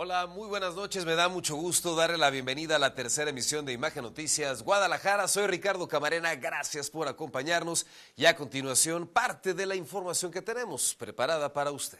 Hola, muy buenas noches. Me da mucho gusto darle la bienvenida a la tercera emisión de Imagen Noticias Guadalajara. Soy Ricardo Camarena, gracias por acompañarnos y a continuación parte de la información que tenemos preparada para usted.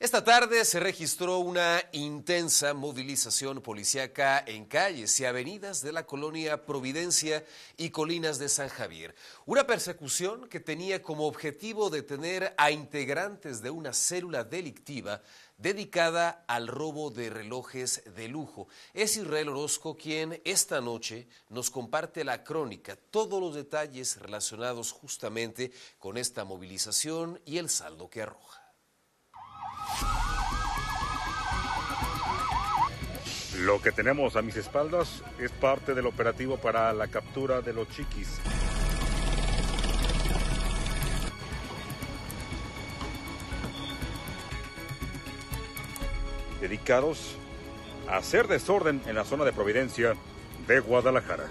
Esta tarde se registró una intensa movilización policíaca en calles y avenidas de la colonia Providencia y Colinas de San Javier. Una persecución que tenía como objetivo detener a integrantes de una célula delictiva dedicada al robo de relojes de lujo. Es Israel Orozco quien esta noche nos comparte la crónica, todos los detalles relacionados justamente con esta movilización y el saldo que arroja. Lo que tenemos a mis espaldas es parte del operativo para la captura de los chiquis. Dedicados a hacer desorden en la zona de Providencia de Guadalajara.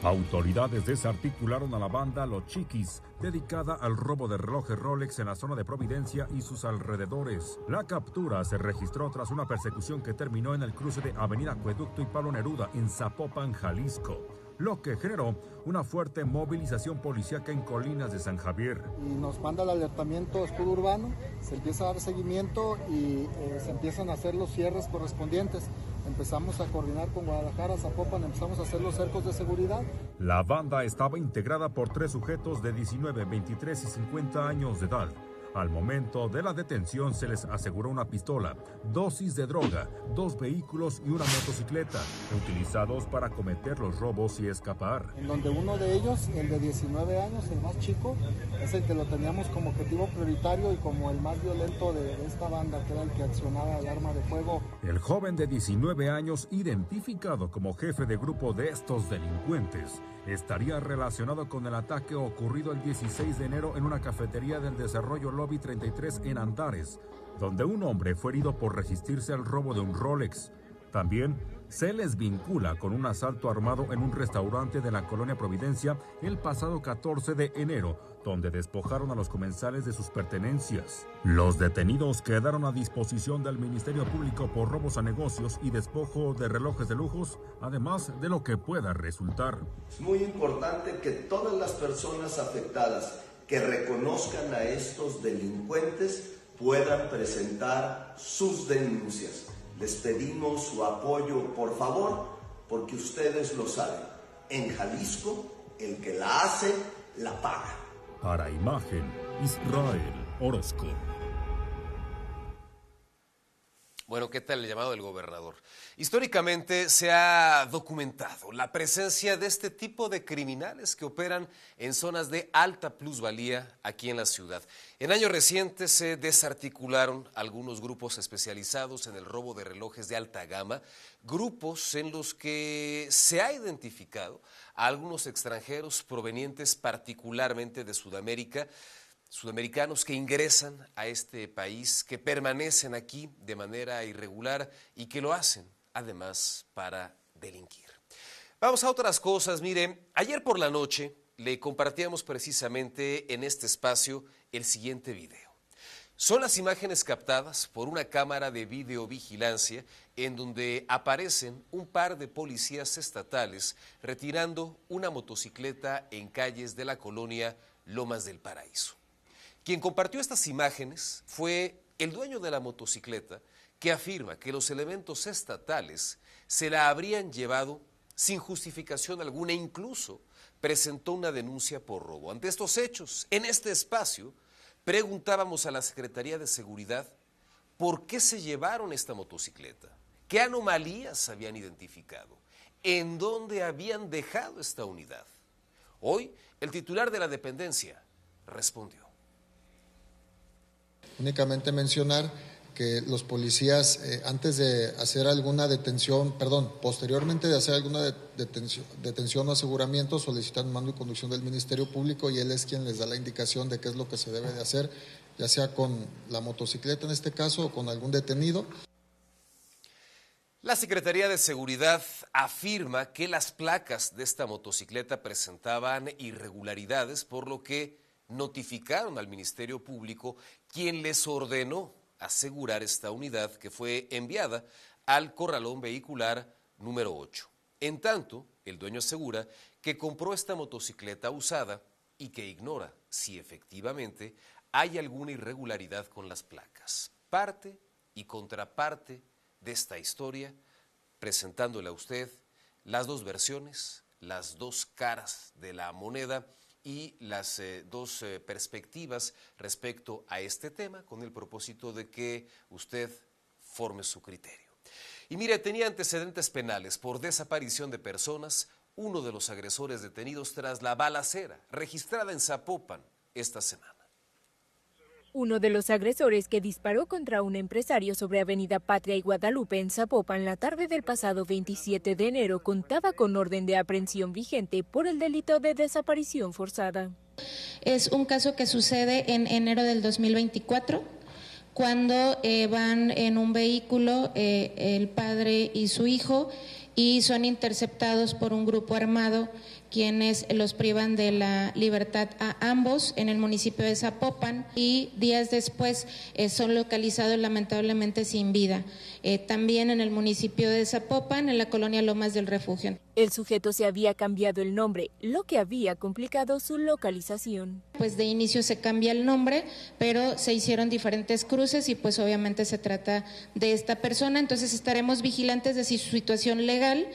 Autoridades desarticularon a la banda Los Chiquis, dedicada al robo de relojes Rolex en la zona de Providencia y sus alrededores. La captura se registró tras una persecución que terminó en el cruce de Avenida Acueducto y Pablo Neruda en Zapopan, Jalisco, lo que generó una fuerte movilización policíaca en Colinas de San Javier. Y nos manda el alertamiento escudo urbano, se empieza a dar seguimiento y se empiezan a hacer los cierres correspondientes. Empezamos a coordinar con Guadalajara, Zapopan, empezamos a hacer los cercos de seguridad. La banda estaba integrada por 3 sujetos de 19, 23 y 50 años de edad. Al momento de la detención se les aseguró una pistola, dosis de droga, 2 vehículos y una motocicleta, utilizados para cometer los robos y escapar. En donde uno de ellos, el de 19 años, el más chico, es el que lo teníamos como objetivo prioritario y como el más violento de esta banda, que era el que accionaba el arma de fuego. El joven de 19 años, identificado como jefe de grupo de estos delincuentes, estaría relacionado con el ataque ocurrido el 16 de enero en una cafetería del Desarrollo Lobby 33 en Andares, donde un hombre fue herido por resistirse al robo de un Rolex. También se les vincula con un asalto armado en un restaurante de la colonia Providencia el pasado 14 de enero, donde despojaron a los comensales de sus pertenencias. Los detenidos quedaron a disposición del Ministerio Público por robos a negocios y despojo de relojes de lujos, además de lo que pueda resultar. Es muy importante que todas las personas afectadas que reconozcan a estos delincuentes puedan presentar sus denuncias. Les pedimos su apoyo, por favor, porque ustedes lo saben. En Jalisco, el que la hace, la paga. Para Imagen, Israel Orozco. Bueno, ¿qué tal el llamado del gobernador? Históricamente se ha documentado la presencia de este tipo de criminales que operan en zonas de alta plusvalía aquí en la ciudad. En años recientes se desarticularon algunos grupos especializados en el robo de relojes de alta gama, grupos en los que se ha identificado a algunos extranjeros provenientes particularmente de Sudamérica, sudamericanos que ingresan a este país, que permanecen aquí de manera irregular y que lo hacen, además, para delinquir. Vamos a otras cosas. Mire, ayer por la noche le compartíamos precisamente en este espacio el siguiente video. Son las imágenes captadas por una cámara de videovigilancia en donde aparecen un par de policías estatales retirando una motocicleta en calles de la colonia Lomas del Paraíso. Quien compartió estas imágenes fue el dueño de la motocicleta, que afirma que los elementos estatales se la habrían llevado sin justificación alguna e incluso presentó una denuncia por robo. Ante estos hechos, en este espacio, preguntábamos a la Secretaría de Seguridad por qué se llevaron esta motocicleta, qué anomalías habían identificado, en dónde habían dejado esta unidad. Hoy, el titular de la dependencia respondió. Únicamente mencionar que los policías, antes de hacer alguna detención, posteriormente de hacer alguna detención o aseguramiento, solicitan mando y conducción del Ministerio Público y él es quien les da la indicación de qué es lo que se debe de hacer, ya sea con la motocicleta en este caso o con algún detenido. La Secretaría de Seguridad afirma que las placas de esta motocicleta presentaban irregularidades, por lo que notificaron al Ministerio Público, quien les ordenó asegurar esta unidad que fue enviada al corralón vehicular número 8. En tanto, el dueño asegura que compró esta motocicleta usada y que ignora si efectivamente hay alguna irregularidad con las placas. Parte y contraparte de esta historia, presentándole a usted las dos versiones, las dos caras de la moneda y las dos perspectivas respecto a este tema, con el propósito de que usted forme su criterio. Y mire, tenía antecedentes penales por desaparición de personas, uno de los agresores detenidos tras la balacera registrada en Zapopan esta semana. Uno de los agresores que disparó contra un empresario sobre Avenida Patria y Guadalupe en Zapopan la tarde del pasado 27 de enero contaba con orden de aprehensión vigente por el delito de desaparición forzada. Es un caso que sucede en enero del 2024, cuando van en un vehículo el padre y su hijo y son interceptados por un grupo armado, quienes los privan de la libertad a ambos en el municipio de Zapopan, y días después son localizados lamentablemente sin vida, también en el municipio de Zapopan, en la colonia Lomas del Refugio. El sujeto se había cambiado el nombre, lo que había complicado su localización. Pues de inicio se cambia el nombre, pero se hicieron diferentes cruces y pues obviamente se trata de esta persona. Entonces estaremos vigilantes de si su situación legal,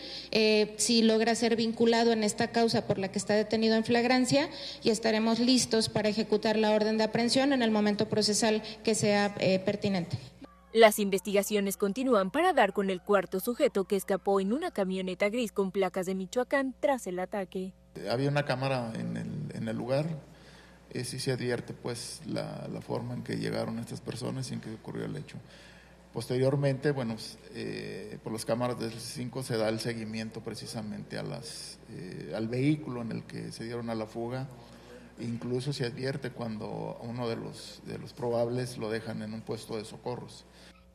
si logra ser vinculado en esta causa por la que está detenido en flagrancia, y estaremos listos para ejecutar la orden de aprehensión en el momento procesal que sea pertinente. Las investigaciones continúan para dar con el cuarto sujeto que escapó en una camioneta gris con placas de Michoacán tras el ataque. Había una cámara en el lugar, sí se advierte pues la forma en que llegaron estas personas y en que ocurrió el hecho. Posteriormente, bueno, por las cámaras del C5 se da el seguimiento precisamente al vehículo en el que se dieron a la fuga. Incluso se advierte cuando uno de los probables lo dejan en un puesto de socorros.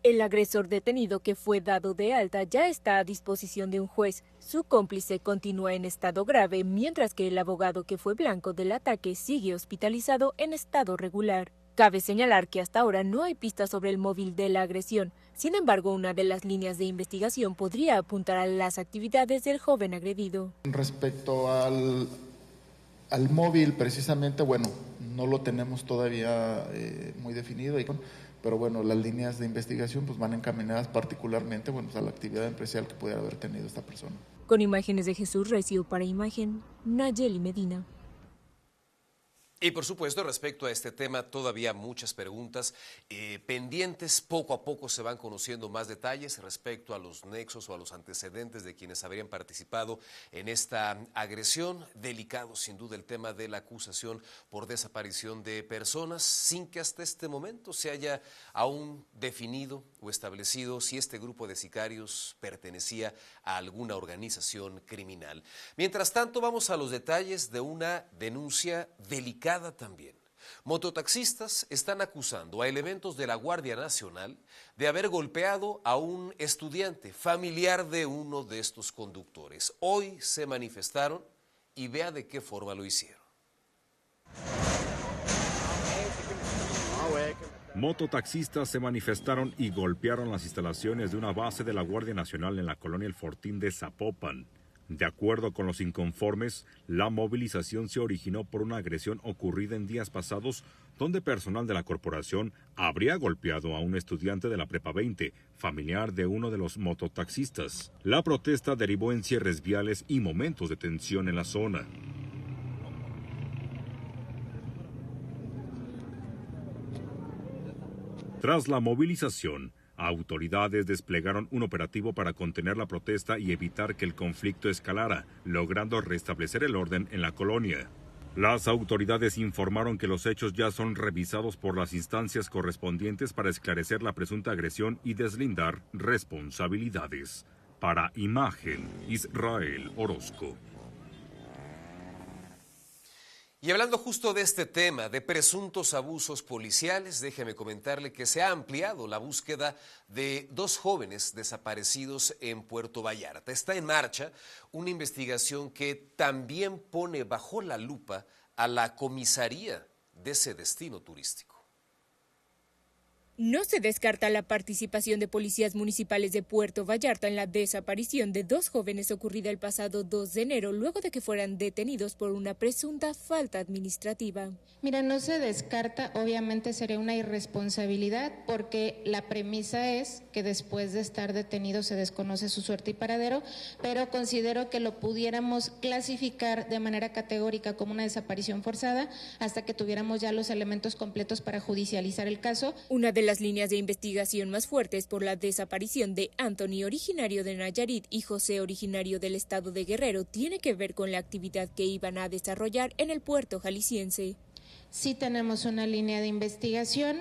El agresor detenido, que fue dado de alta, ya está a disposición de un juez. Su cómplice continúa en estado grave, mientras que el abogado que fue blanco del ataque sigue hospitalizado en estado regular. Cabe señalar que hasta ahora no hay pistas sobre el móvil de la agresión. Sin embargo, una de las líneas de investigación podría apuntar a las actividades del joven agredido. Respecto al móvil, precisamente, bueno, no lo tenemos todavía muy definido, pero bueno, las líneas de investigación pues van encaminadas particularmente, bueno, pues a la actividad empresarial que pudiera haber tenido esta persona. Con imágenes de Jesús Recio para Imagen, Nayeli Medina. Y por supuesto, respecto a este tema, todavía muchas preguntas pendientes. Poco a poco se van conociendo más detalles respecto a los nexos o a los antecedentes de quienes habrían participado en esta agresión. Delicado, sin duda, el tema de la acusación por desaparición de personas, sin que hasta este momento se haya aún definido o establecido si este grupo de sicarios pertenecía a alguna organización criminal. Mientras tanto, vamos a los detalles de una denuncia delicada también. Mototaxistas están acusando a elementos de la Guardia Nacional de haber golpeado a un estudiante familiar de uno de estos conductores. Hoy se manifestaron y vea de qué forma lo hicieron. Mototaxistas se manifestaron y golpearon las instalaciones de una base de la Guardia Nacional en la colonia El Fortín de Zapopan. De acuerdo con los inconformes, la movilización se originó por una agresión ocurrida en días pasados, donde personal de la corporación habría golpeado a un estudiante de la Prepa 20, familiar de uno de los mototaxistas. La protesta derivó en cierres viales y momentos de tensión en la zona. Tras la movilización, autoridades desplegaron un operativo para contener la protesta y evitar que el conflicto escalara, logrando restablecer el orden en la colonia. Las autoridades informaron que los hechos ya son revisados por las instancias correspondientes para esclarecer la presunta agresión y deslindar responsabilidades. Para Imagen, Israel Orozco. Y hablando justo de este tema, de presuntos abusos policiales, déjeme comentarle que se ha ampliado la búsqueda de 2 jóvenes desaparecidos en Puerto Vallarta. Está en marcha una investigación que también pone bajo la lupa a la comisaría de ese destino turístico. No se descarta la participación de policías municipales de Puerto Vallarta en la desaparición de 2 jóvenes ocurrida el pasado 2 de enero, luego de que fueran detenidos por una presunta falta administrativa. Mira, no se descarta, obviamente sería una irresponsabilidad, porque la premisa es que después de estar detenidos se desconoce su suerte y paradero, pero considero que lo pudiéramos clasificar de manera categórica como una desaparición forzada hasta que tuviéramos ya los elementos completos para judicializar el caso. Una de las líneas de investigación más fuertes por la desaparición de Anthony, originario de Nayarit, y José, originario del estado de Guerrero, tiene que ver con la actividad que iban a desarrollar en el puerto jalisciense. Sí tenemos una línea de investigación,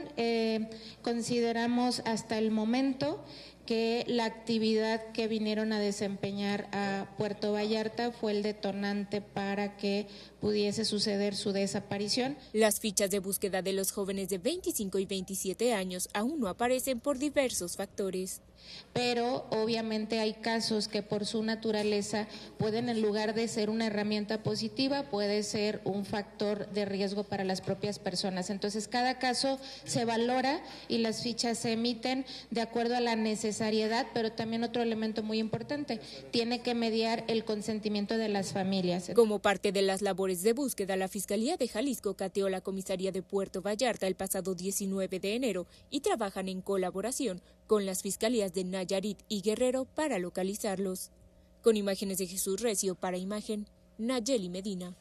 consideramos hasta el momento que la actividad que vinieron a desempeñar a Puerto Vallarta fue el detonante para que pudiese suceder su desaparición. Las fichas de búsqueda de los jóvenes de 25 y 27 años aún no aparecen por diversos factores. Pero obviamente hay casos que por su naturaleza pueden, en lugar de ser una herramienta positiva, puede ser un factor de riesgo para las propias personas. Entonces cada caso se valora y las fichas se emiten de acuerdo a la necesariedad, pero también otro elemento muy importante, tiene que mediar el consentimiento de las familias. Como parte de las labores de búsqueda, la Fiscalía de Jalisco cateó la comisaría de Puerto Vallarta el pasado 19 de enero y trabajan en colaboración con las fiscalías de Nayarit y Guerrero para localizarlos. Con imágenes de Jesús Recio para Imagen, Nayeli Medina.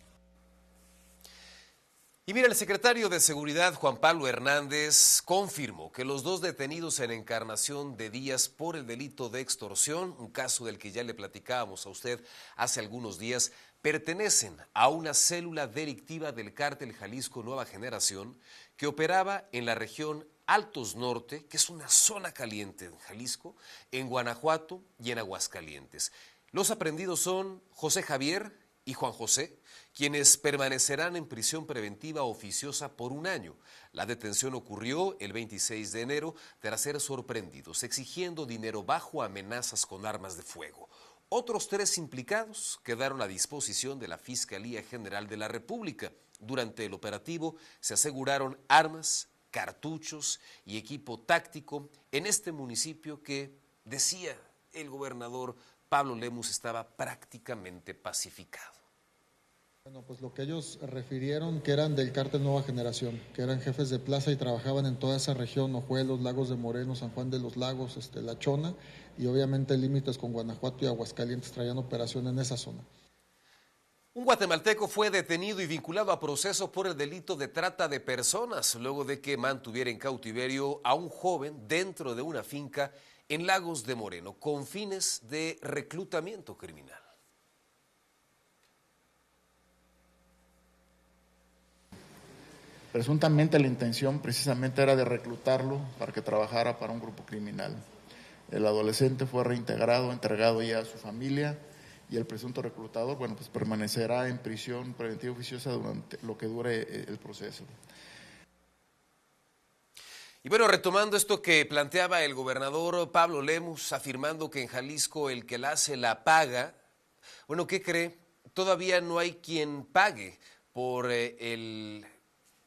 Y mira, el secretario de Seguridad, Juan Pablo Hernández, confirmó que los 2 detenidos en Encarnación de Díaz por el delito de extorsión, un caso del que ya le platicábamos a usted hace algunos días, pertenecen a una célula delictiva del cártel Jalisco Nueva Generación que operaba en la región Altos Norte, que es una zona caliente en Jalisco, en Guanajuato y en Aguascalientes. Los aprehendidos son José Javier y Juan José, quienes permanecerán en prisión preventiva oficiosa por 1 año. La detención ocurrió el 26 de enero tras ser sorprendidos, exigiendo dinero bajo amenazas con armas de fuego. Otros 3 implicados quedaron a disposición de la Fiscalía General de la República. Durante el operativo se aseguraron armas, cartuchos y equipo táctico en este municipio que, decía el gobernador Pablo Lemus, estaba prácticamente pacificado. Bueno, pues lo que ellos refirieron que eran del cártel Nueva Generación, que eran jefes de plaza y trabajaban en toda esa región, Ojuelos, Lagos de Moreno, San Juan de los Lagos, La Chona, y obviamente límites con Guanajuato y Aguascalientes, traían operación en esa zona. Un guatemalteco fue detenido y vinculado a proceso por el delito de trata de personas, luego de que mantuviera en cautiverio a un joven dentro de una finca en Lagos de Moreno, con fines de reclutamiento criminal. Presuntamente la intención precisamente era de reclutarlo para que trabajara para un grupo criminal. El adolescente fue reintegrado, entregado ya a su familia, y el presunto reclutador, bueno, pues permanecerá en prisión preventiva oficiosa durante lo que dure el proceso. Y bueno, retomando esto que planteaba el gobernador Pablo Lemus, afirmando que en Jalisco el que la hace la paga, bueno, ¿qué cree? Todavía no hay quien pague por el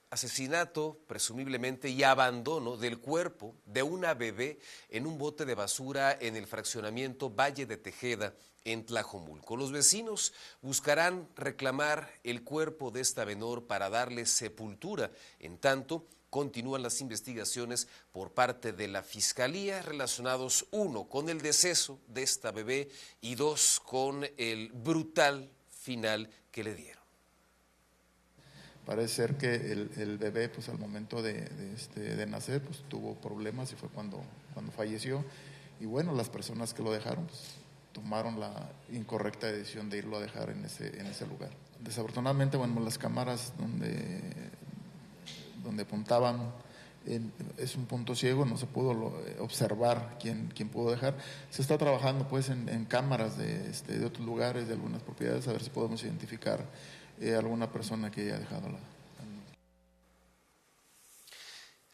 asesinato, presumiblemente, y abandono del cuerpo de una bebé en un bote de basura en el fraccionamiento Valle de Tejeda, en Tlajomulco. Los vecinos buscarán reclamar el cuerpo de esta menor para darle sepultura. En tanto, continúan las investigaciones por parte de la Fiscalía relacionados, 1, con el deceso de esta bebé y 2, con el brutal final que le dieron. Parece ser que el bebé, pues al momento de nacer, pues tuvo problemas y fue cuando falleció. Y bueno, las personas que lo dejaron, pues tomaron la incorrecta decisión de irlo a dejar en ese lugar. Desafortunadamente, bueno, las cámaras donde apuntaban es un punto ciego, no se pudo observar quién pudo dejar. Se está trabajando pues en cámaras de otros lugares, de algunas propiedades, a ver si podemos identificar alguna persona que haya dejado la...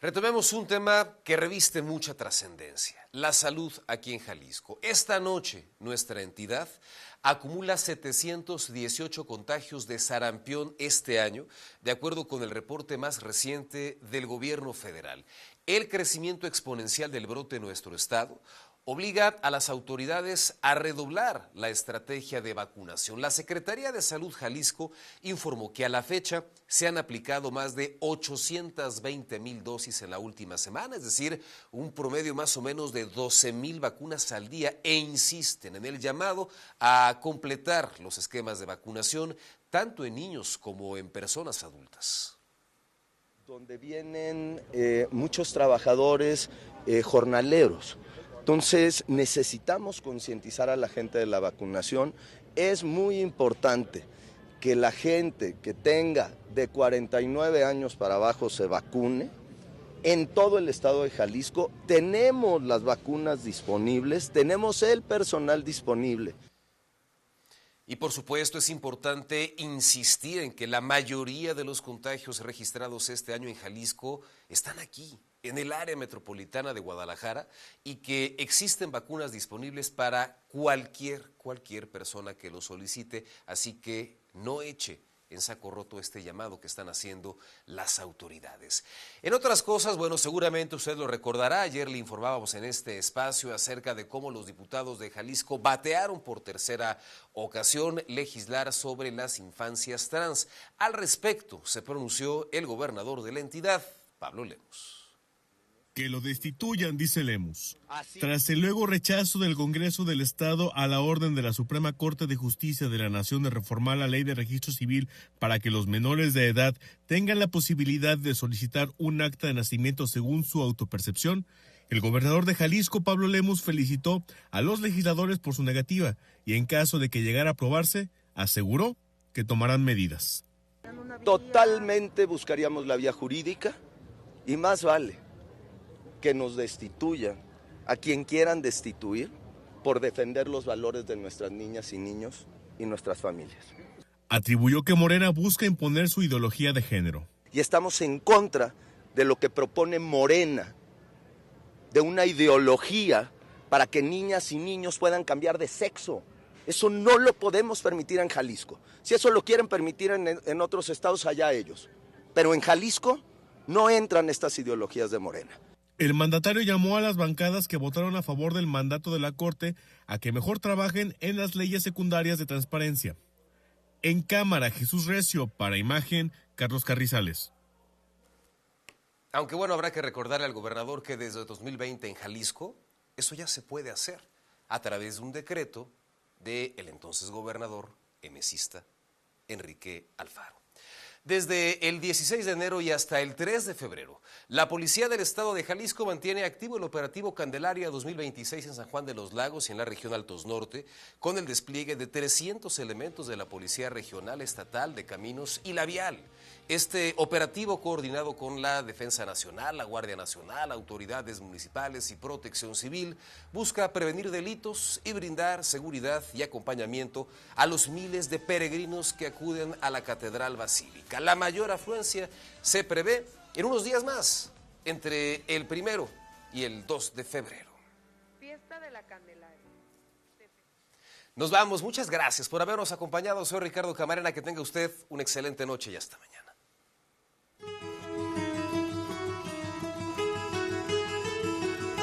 Retomemos un tema que reviste mucha trascendencia, la salud aquí en Jalisco. Esta noche nuestra entidad acumula 718 contagios de sarampión este año, de acuerdo con el reporte más reciente del gobierno federal. El crecimiento exponencial del brote en nuestro estado obliga a las autoridades a redoblar la estrategia de vacunación. La Secretaría de Salud Jalisco informó que a la fecha se han aplicado más de 820,000 dosis en la última semana, es decir, un promedio más o menos de 12,000 vacunas al día, e insisten en el llamado a completar los esquemas de vacunación tanto en niños como en personas adultas. Donde vienen muchos trabajadores jornaleros. Entonces necesitamos concientizar a la gente de la vacunación. Es muy importante que la gente que tenga de 49 años para abajo se vacune. En todo el estado de Jalisco tenemos las vacunas disponibles, tenemos el personal disponible. Y por supuesto es importante insistir en que la mayoría de los contagios registrados este año en Jalisco están aquí, en el área metropolitana de Guadalajara, y que existen vacunas disponibles para cualquier persona que lo solicite, así que no eche en saco roto este llamado que están haciendo las autoridades. En otras cosas, bueno, seguramente usted lo recordará, ayer le informábamos en este espacio acerca de cómo los diputados de Jalisco batearon por tercera ocasión legislar sobre las infancias trans. Al respecto se pronunció el gobernador de la entidad, Pablo Lemus. Que lo destituyan, dice Lemus. Tras el luego rechazo del Congreso del Estado a la orden de la Suprema Corte de Justicia de la Nación de reformar la Ley de Registro Civil para que los menores de edad tengan la posibilidad de solicitar un acta de nacimiento según su autopercepción, el gobernador de Jalisco, Pablo Lemus, felicitó a los legisladores por su negativa y en caso de que llegara a aprobarse, aseguró que tomarán medidas. Totalmente buscaríamos la vía jurídica y más vale que nos destituyan a quien quieran destituir por defender los valores de nuestras niñas y niños y nuestras familias. Atribuyó que Morena busca imponer su ideología de género. Y estamos en contra de lo que propone Morena, de una ideología para que niñas y niños puedan cambiar de sexo. Eso no lo podemos permitir en Jalisco. Si eso lo quieren permitir en otros estados, allá ellos. Pero en Jalisco no entran estas ideologías de Morena. El mandatario llamó a las bancadas que votaron a favor del mandato de la Corte a que mejor trabajen en las leyes secundarias de transparencia. En cámara, Jesús Recio, para Imagen, Carlos Carrizales. Aunque bueno, habrá que recordarle al gobernador que desde 2020 en Jalisco, eso ya se puede hacer a través de un decreto del entonces gobernador emesista Enrique Alfaro. Desde el 16 de enero y hasta el 3 de febrero, la Policía del Estado de Jalisco mantiene activo el operativo Candelaria 2026 en San Juan de los Lagos y en la región Altos Norte, con el despliegue de 300 elementos de la Policía Regional, Estatal, de Caminos y la Vial. Este operativo, coordinado con la Defensa Nacional, la Guardia Nacional, autoridades municipales y Protección Civil, busca prevenir delitos y brindar seguridad y acompañamiento a los miles de peregrinos que acuden a la Catedral Basílica. La mayor afluencia se prevé en unos días más, entre el 1 y el 2 de febrero. Fiesta de la Candelaria. Nos vamos, muchas gracias por habernos acompañado. Soy Ricardo Camarena, que tenga usted una excelente noche y hasta mañana.